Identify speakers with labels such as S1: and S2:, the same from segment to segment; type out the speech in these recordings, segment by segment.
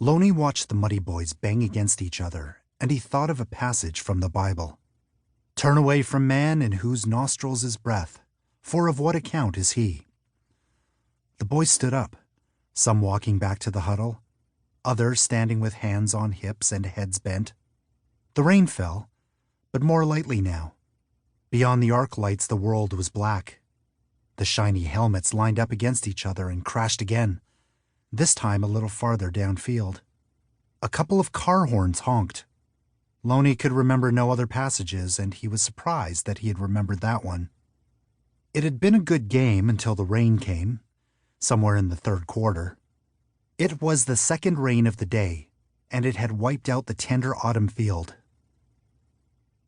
S1: Loney watched the muddy boys bang against each other, and he thought of a passage from the Bible. "Turn away from man in whose nostrils is breath, for of what account is he?" The boys stood up, some walking back to the huddle, others standing with hands on hips and heads bent. The rain fell, but more lightly now. Beyond the arc lights the world was black. The shiny helmets lined up against each other and crashed again, this time a little farther downfield. A couple of car horns honked. Loney could remember no other passages, and he was surprised that he had remembered that one. It had been a good game until the rain came, somewhere in the third quarter. It was the second rain of the day, and it had wiped out the tender autumn field.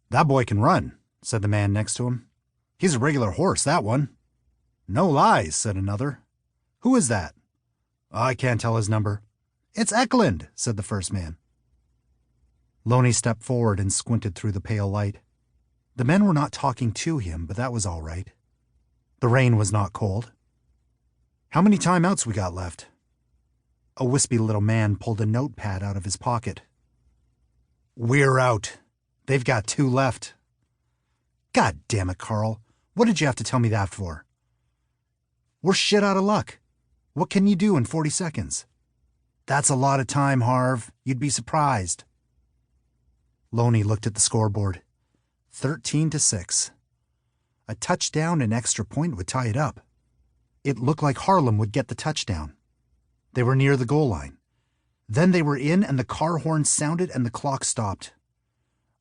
S1: "That boy can run," said the man next to him. "He's a regular horse, that one." "No lies," said another. "Who is that?" "I can't tell his number." "It's Eklund," said the first man. Loney stepped forward and squinted through the pale light. The men were not talking to him, but that was all right. The rain was not cold. "How many timeouts we got left?" A wispy little man pulled a notepad out of his pocket. "We're out. They've got 2 left." "God damn it, Carl. What did you have to tell me that for?" "We're shit out of luck. What can you do in 40 seconds? "That's a lot of time, Harv. You'd be surprised." Loney looked at the scoreboard. 13-6. A touchdown and extra point would tie it up. It looked like Harlem would get the touchdown. They were near the goal line. Then they were in, and the car horn sounded and the clock stopped.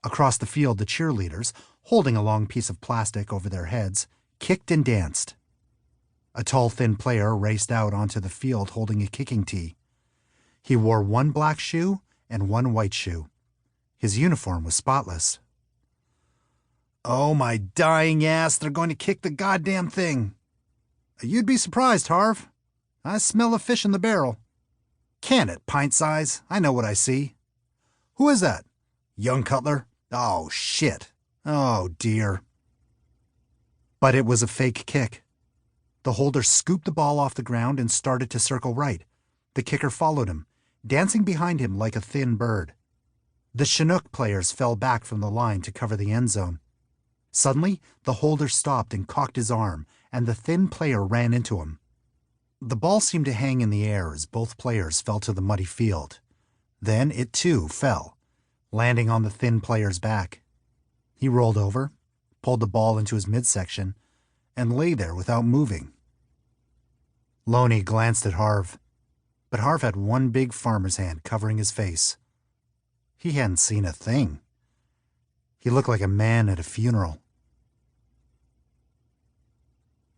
S1: Across the field, the cheerleaders, holding a long piece of plastic over their heads, kicked and danced. A tall, thin player raced out onto the field holding a kicking tee. He wore 1 black shoe and 1 white shoe. His uniform was spotless. "Oh, my dying ass, they're going to kick the goddamn thing." "You'd be surprised, Harv. I smell a fish in the barrel." "Can it, pint size. I know what I see." "Who is that?" "Young Cutler." "Oh, shit. Oh, dear." But it was a fake kick. The holder scooped the ball off the ground and started to circle right. The kicker followed him, dancing behind him like a thin bird. The Chinook players fell back from the line to cover the end zone. Suddenly, the holder stopped and cocked his arm, and the thin player ran into him. The ball seemed to hang in the air as both players fell to the muddy field. Then it, too, fell, landing on the thin player's back. He rolled over, pulled the ball into his midsection, and lay there without moving. Loney glanced at Harv, but Harv had one big farmer's hand covering his face. He hadn't seen a thing. He looked like a man at a funeral.